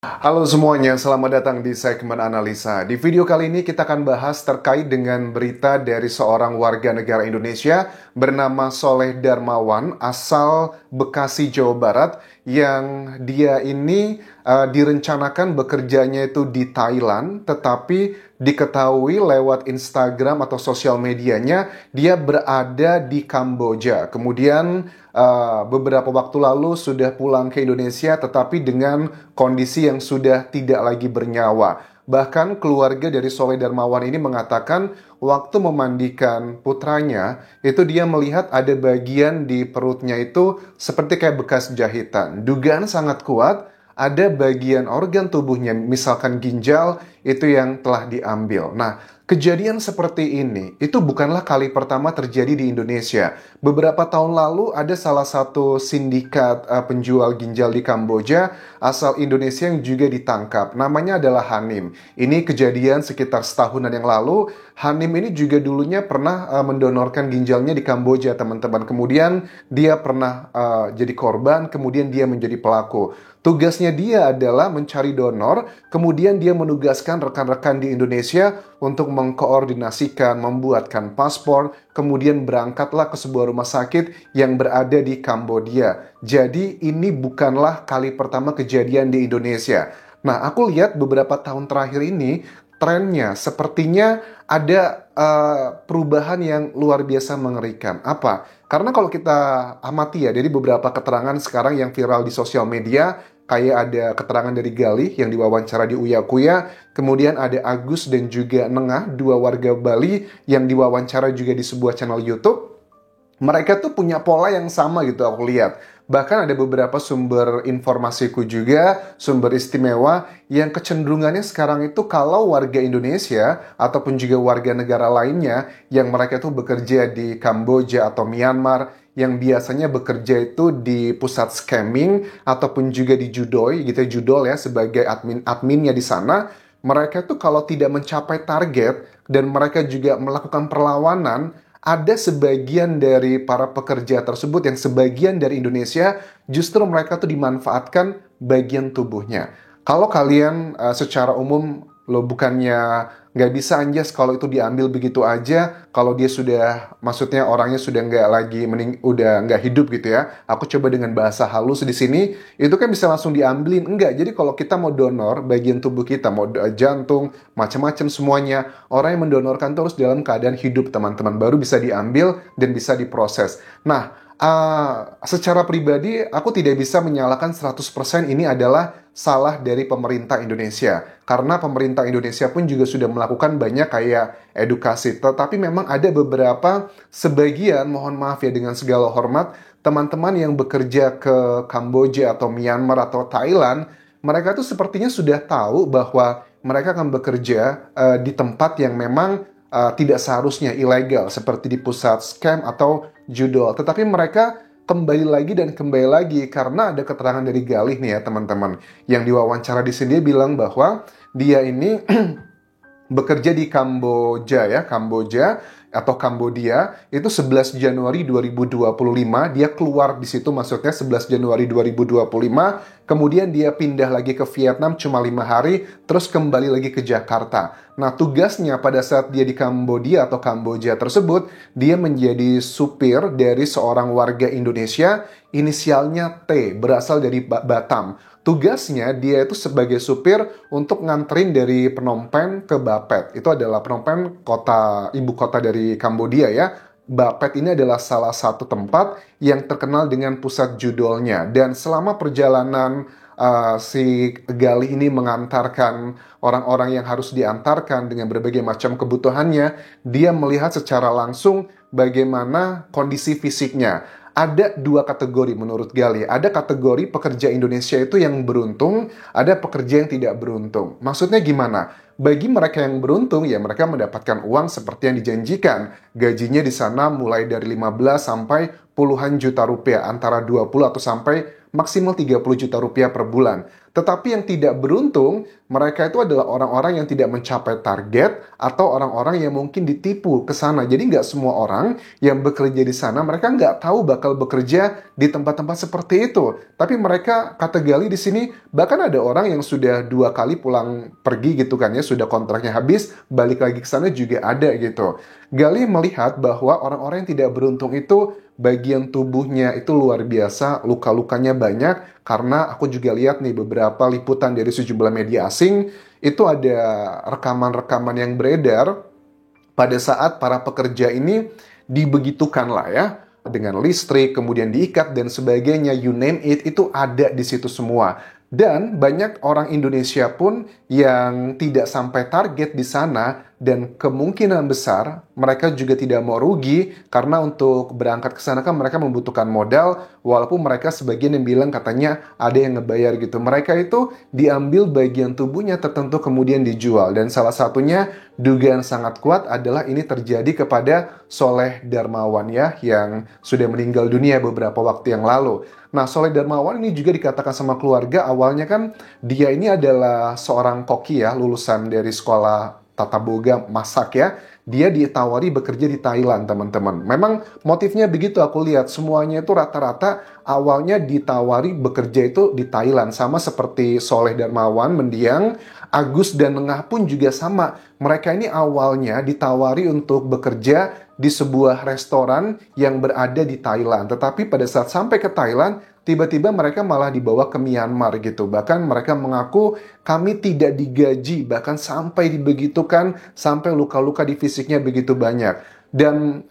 Halo semuanya, selamat datang di segmen analisa. Di video kali ini kita akan bahas terkait dengan berita dari seorang warga negara Indonesia bernama Soleh Darmawan asal Bekasi, Jawa Barat, yang dia ini direncanakan bekerjanya itu di Thailand, tetapi diketahui lewat Instagram atau sosial medianya dia berada di Kamboja. Kemudian beberapa waktu lalu sudah pulang ke Indonesia, tetapi dengan kondisi yang sudah tidak lagi bernyawa. Bahkan keluarga dari Soleh Darmawan ini mengatakan waktu memandikan putranya, itu dia melihat ada bagian di perutnya itu seperti kayak bekas jahitan. Dugaan sangat kuat ada bagian organ tubuhnya, misalkan ginjal, itu yang telah diambil. Nah, kejadian seperti ini itu bukanlah kali pertama terjadi di Indonesia. Beberapa tahun lalu ada salah satu sindikat penjual ginjal di Kamboja asal Indonesia yang juga ditangkap. Namanya adalah Hanim. Ini kejadian sekitar setahunan yang lalu. Hanim ini juga dulunya pernah mendonorkan ginjalnya di Kamboja, teman-teman. Kemudian dia pernah jadi korban, kemudian dia menjadi pelaku. Tugasnya dia adalah mencari donor, kemudian dia menugaskan rekan-rekan di Indonesia untuk mengkoordinasikan, membuatkan paspor, kemudian berangkatlah ke sebuah rumah sakit yang berada di Kamboja. Jadi ini bukanlah kali pertama kejadian di Indonesia. Nah, aku lihat beberapa tahun terakhir ini, trennya sepertinya ada perubahan yang luar biasa mengerikan. Apa? Karena kalau kita amati ya, dari beberapa keterangan sekarang yang viral di sosial media, kayak ada keterangan dari Galih yang diwawancara di Uya Kuya, kemudian ada Agus dan juga Nengah, dua warga Bali yang diwawancara juga di sebuah channel YouTube. Mereka tuh punya pola yang sama gitu aku lihat. Bahkan ada beberapa sumber informasiku juga, sumber istimewa, yang kecenderungannya sekarang itu kalau warga Indonesia ataupun juga warga negara lainnya yang mereka tuh bekerja di Kamboja atau Myanmar, yang biasanya bekerja itu di pusat scamming ataupun juga di Judoi gitu ya, Judol ya sebagai adminnya di sana, mereka tuh kalau tidak mencapai target dan mereka juga melakukan perlawanan, ada sebagian dari para pekerja tersebut yang sebagian dari Indonesia justru mereka tuh dimanfaatkan bagian tubuhnya. Kalau kalian secara umum lo bukannya nggak bisa anjas kalau itu diambil begitu aja, kalau dia sudah, maksudnya orangnya sudah nggak lagi udah nggak hidup gitu ya. Aku coba dengan bahasa halus di sini, itu kan bisa langsung diambilin. Enggak, jadi kalau kita mau donor bagian tubuh kita, mau jantung, macam-macam semuanya, orang yang mendonorkan terus dalam keadaan hidup teman-teman, baru bisa diambil dan bisa diproses. Nah, secara pribadi aku tidak bisa menyalahkan 100% ini adalah salah dari pemerintah Indonesia. Karena pemerintah Indonesia pun juga sudah melakukan banyak kayak edukasi. Tetapi memang ada beberapa sebagian, mohon maaf ya dengan segala hormat, teman-teman yang bekerja ke Kamboja atau Myanmar atau Thailand, mereka tuh sepertinya sudah tahu bahwa mereka akan bekerja di tempat yang memang tidak seharusnya ilegal, seperti di pusat scam atau judol. Tetapi mereka kembali lagi dan kembali lagi karena ada keterangan dari Galih nih ya teman-teman. Yang diwawancara di sini dia bilang bahwa dia ini bekerja di Kamboja ya, Kamboja atau Kambodia itu 11 Januari 2025 dia keluar di situ, maksudnya 11 Januari 2025, kemudian dia pindah lagi ke Vietnam cuma 5 hari terus kembali lagi ke Jakarta. Nah, tugasnya pada saat dia di Kambodia atau Kamboja tersebut, dia menjadi supir dari seorang warga Indonesia, inisialnya T, berasal dari Batam. Tugasnya dia itu sebagai supir untuk nganterin dari Phnom Penh ke Bapet. Itu adalah Phnom Penh, ibu kota dari Kambodia ya. Bapet ini adalah salah satu tempat yang terkenal dengan pusat judolnya. Dan selama perjalanan si Galih ini mengantarkan orang-orang yang harus diantarkan dengan berbagai macam kebutuhannya, dia melihat secara langsung bagaimana kondisi fisiknya. Ada dua kategori menurut Galih. Ada kategori pekerja Indonesia itu yang beruntung, ada pekerja yang tidak beruntung. Maksudnya gimana? Bagi mereka yang beruntung, ya mereka mendapatkan uang seperti yang dijanjikan. Gajinya di sana mulai dari 15 sampai puluhan juta rupiah, antara 20 atau sampai maksimal 30 juta rupiah per bulan. Tetapi yang tidak beruntung, mereka itu adalah orang-orang yang tidak mencapai target atau orang-orang yang mungkin ditipu ke sana. Jadi nggak semua orang yang bekerja di sana, mereka nggak tahu bakal bekerja di tempat-tempat seperti itu. Tapi mereka, kata Gali di sini, bahkan ada orang yang sudah 2 kali pulang pergi gitu kan ya, sudah kontraknya habis, balik lagi ke sana juga ada gitu. Gali melihat bahwa orang-orang yang tidak beruntung itu bagian tubuhnya itu luar biasa, luka-lukanya banyak, karena aku juga lihat nih beberapa liputan dari sejumlah media asing, itu ada rekaman-rekaman yang beredar pada saat para pekerja ini dibegitukan lah ya, dengan listrik, kemudian diikat dan sebagainya, you name it, itu ada di situ semua. Dan banyak orang Indonesia pun yang tidak sampai target di sana, dan kemungkinan besar mereka juga tidak mau rugi karena untuk berangkat ke sana kan mereka membutuhkan modal, walaupun mereka sebagian yang bilang katanya ada yang ngebayar gitu. Mereka itu diambil bagian tubuhnya tertentu kemudian dijual, dan salah satunya dugaan sangat kuat adalah ini terjadi kepada Soleh Darmawan ya, yang sudah meninggal dunia beberapa waktu yang lalu. Nah, Soleh Darmawan ini juga dikatakan sama keluarga awalnya kan dia ini adalah seorang koki ya, lulusan dari sekolah tata boga masak ya. Dia ditawari bekerja di Thailand, teman-teman. Memang motifnya begitu aku lihat. Semuanya itu rata-rata awalnya ditawari bekerja itu di Thailand. Sama seperti Soleh Darmawan, Mendiang, Agus dan Nengah pun juga sama. Mereka ini awalnya ditawari untuk bekerja di sebuah restoran yang berada di Thailand. Tetapi pada saat sampai ke Thailand, tiba-tiba mereka malah dibawa ke Myanmar gitu. Bahkan mereka mengaku kami tidak digaji, bahkan sampai dibegitukan, sampai luka-luka di fisiknya begitu banyak. Dan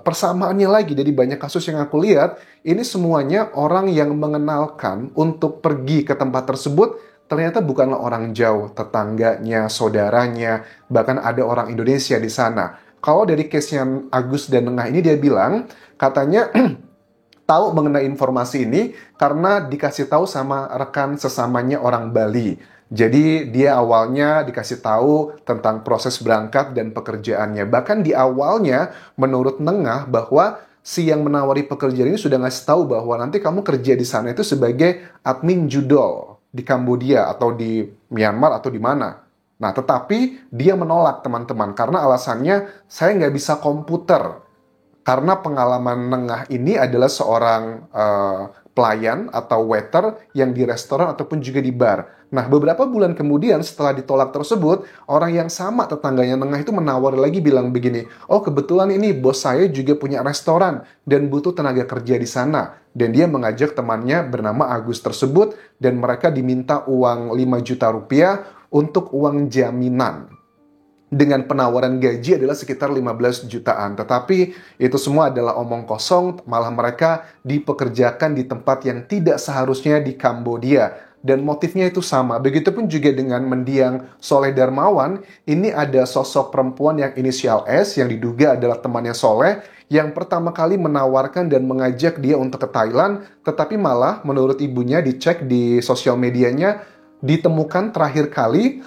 persamaannya lagi dari banyak kasus yang aku lihat, ini semuanya orang yang mengenalkan untuk pergi ke tempat tersebut, ternyata bukanlah orang jauh, tetangganya, saudaranya, bahkan ada orang Indonesia di sana. Kalau dari case-nya Agus dan Nengah ini dia bilang, katanya tahu mengenai informasi ini karena dikasih tahu sama rekan sesamanya orang Bali. Jadi dia awalnya dikasih tahu tentang proses berangkat dan pekerjaannya. Bahkan di awalnya menurut Nengah bahwa si yang menawari pekerjaan ini sudah ngasih tahu bahwa nanti kamu kerja di sana itu sebagai admin judol di Kambodia atau di Myanmar atau di mana. Nah, tetapi dia menolak teman-teman karena alasannya saya nggak bisa komputer. Karena pengalaman Nengah ini adalah seorang pelayan atau waiter yang di restoran ataupun juga di bar. Nah, beberapa bulan kemudian setelah ditolak tersebut, orang yang sama tetangganya Nengah itu menawari lagi bilang begini, oh kebetulan ini bos saya juga punya restoran dan butuh tenaga kerja di sana. Dan dia mengajak temannya bernama Agus tersebut dan mereka diminta uang 5 juta rupiah untuk uang jaminan. Dengan penawaran gaji adalah sekitar 15 jutaan. Tetapi itu semua adalah omong kosong, malah mereka dipekerjakan di tempat yang tidak seharusnya di Kambodia. Dan motifnya itu sama. Begitupun juga dengan Mendiang Soleh Darmawan, ini ada sosok perempuan yang inisial S, yang diduga adalah temannya Soleh, yang pertama kali menawarkan dan mengajak dia untuk ke Thailand, tetapi malah menurut ibunya dicek di sosial medianya, ditemukan terakhir kali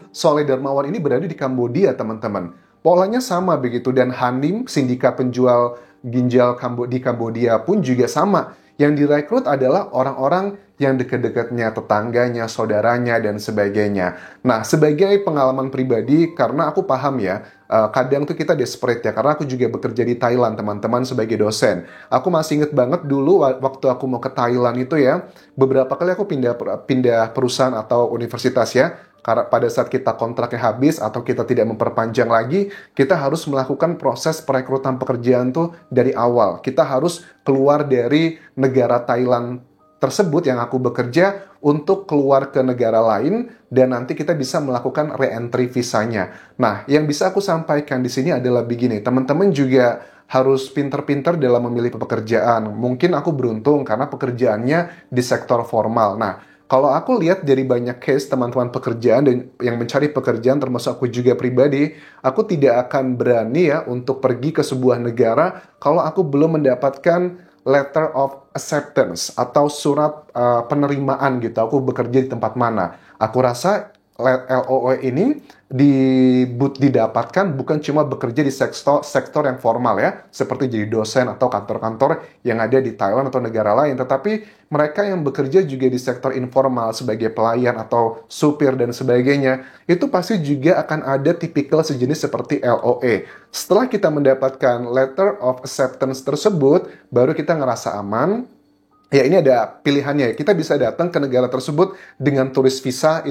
Soleh Darmawan ini berada di Kambodia, teman-teman. Polanya sama begitu, dan Hanim, sindikat penjual ginjal di Kambodia pun juga sama. Yang direkrut adalah orang-orang yang dekat-dekatnya, tetangganya, saudaranya, dan sebagainya. Nah, sebagai pengalaman pribadi, karena aku paham ya, kadang tuh kita desperate ya, karena aku juga bekerja di Thailand, teman-teman, sebagai dosen. Aku masih inget banget dulu waktu aku mau ke Thailand itu ya, beberapa kali aku pindah perusahaan atau universitas ya, karena pada saat kita kontraknya habis atau kita tidak memperpanjang lagi, kita harus melakukan proses perekrutan pekerjaan tuh dari awal. Kita harus keluar dari negara Thailand tersebut yang aku bekerja untuk keluar ke negara lain dan nanti kita bisa melakukan re-entry visanya. Nah, yang bisa aku sampaikan di sini adalah begini, teman-teman juga harus pinter-pinter dalam memilih pekerjaan. Mungkin aku beruntung karena pekerjaannya di sektor formal. Nah, kalau aku lihat dari banyak case teman-teman pekerjaan dan yang mencari pekerjaan termasuk aku juga pribadi, aku tidak akan berani ya untuk pergi ke sebuah negara kalau aku belum mendapatkan letter of acceptance atau surat penerimaan gitu. Aku bekerja di tempat mana. Aku rasa LOE ini didapatkan bukan cuma bekerja di sektor yang formal ya, seperti jadi dosen atau kantor-kantor yang ada di Thailand atau negara lain, tetapi mereka yang bekerja juga di sektor informal sebagai pelayan atau supir dan sebagainya, itu pasti juga akan ada tipikal sejenis seperti LOE. Setelah kita mendapatkan letter of acceptance tersebut, baru kita ngerasa aman. Ya, ini ada pilihannya. Kita bisa datang ke negara tersebut dengan turis visa.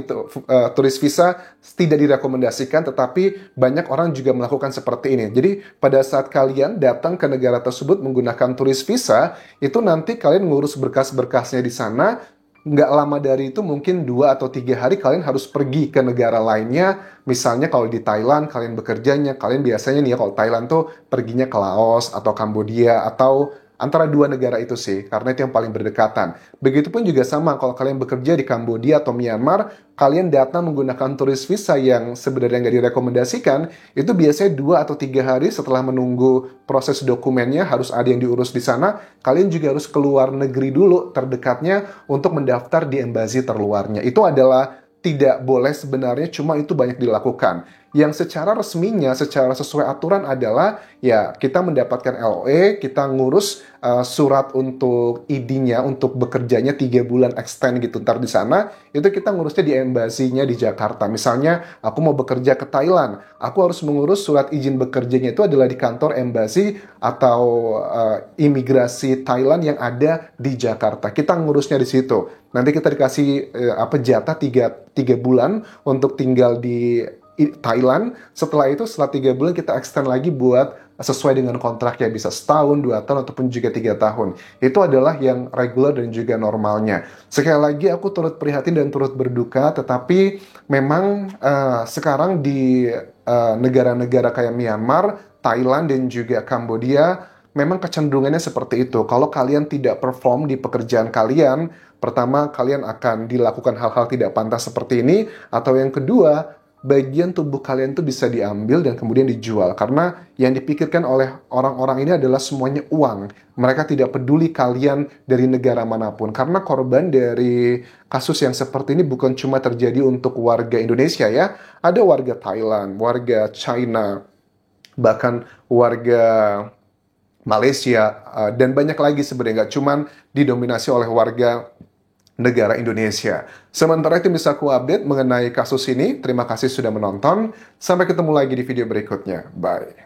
Turis visa tidak direkomendasikan, tetapi banyak orang juga melakukan seperti ini. Jadi pada saat kalian datang ke negara tersebut menggunakan turis visa, itu nanti kalian ngurus berkas-berkasnya di sana. Nggak lama dari itu, mungkin 2 atau 3 hari kalian harus pergi ke negara lainnya. Misalnya kalau di Thailand kalian bekerjanya, kalian biasanya nih ya, kalau Thailand tuh perginya ke Laos atau Kambodia atau antara 2 negara itu sih, karena itu yang paling berdekatan. Begitupun juga sama, kalau kalian bekerja di Kambodia atau Myanmar, kalian datang menggunakan turis visa yang sebenarnya nggak direkomendasikan, itu biasanya 2 atau 3 hari setelah menunggu proses dokumennya, harus ada yang diurus di sana, kalian juga harus keluar negeri dulu terdekatnya untuk mendaftar di embasi terluarnya. Itu adalah tidak boleh sebenarnya, cuma itu banyak dilakukan. Yang secara resminya, secara sesuai aturan adalah ya kita mendapatkan LOE, kita ngurus surat untuk ID-nya, untuk bekerjanya 3 bulan extend gitu. Ntar di sana, itu kita ngurusnya di embasinya di Jakarta. Misalnya, aku mau bekerja ke Thailand, aku harus mengurus surat izin bekerjanya itu adalah di kantor embasi atau imigrasi Thailand yang ada di Jakarta. Kita ngurusnya di situ. Nanti kita dikasih jatah 3 bulan untuk tinggal di Thailand. Setelah itu, setelah 3 bulan kita extend lagi buat sesuai dengan kontrak ya, bisa setahun, 2 tahun, ataupun juga 3 tahun. Itu adalah yang regular dan juga normalnya. Sekali lagi aku turut prihatin dan turut berduka, tetapi memang sekarang di negara-negara kayak Myanmar, Thailand, dan juga Kambodia, memang kecenderungannya seperti itu. Kalau kalian tidak perform di pekerjaan kalian, pertama, kalian akan dilakukan hal-hal tidak pantas seperti ini, atau yang kedua, bagian tubuh kalian tuh bisa diambil dan kemudian dijual. Karena yang dipikirkan oleh orang-orang ini adalah semuanya uang. Mereka tidak peduli kalian dari negara manapun. Karena korban dari kasus yang seperti ini bukan cuma terjadi untuk warga Indonesia ya. Ada warga Thailand, warga China, bahkan warga Malaysia, dan banyak lagi sebenarnya. Nggak cuma didominasi oleh warga negara Indonesia. Sementara itu bisa aku update mengenai kasus ini. Terima kasih sudah menonton. Sampai ketemu lagi di video berikutnya. Bye.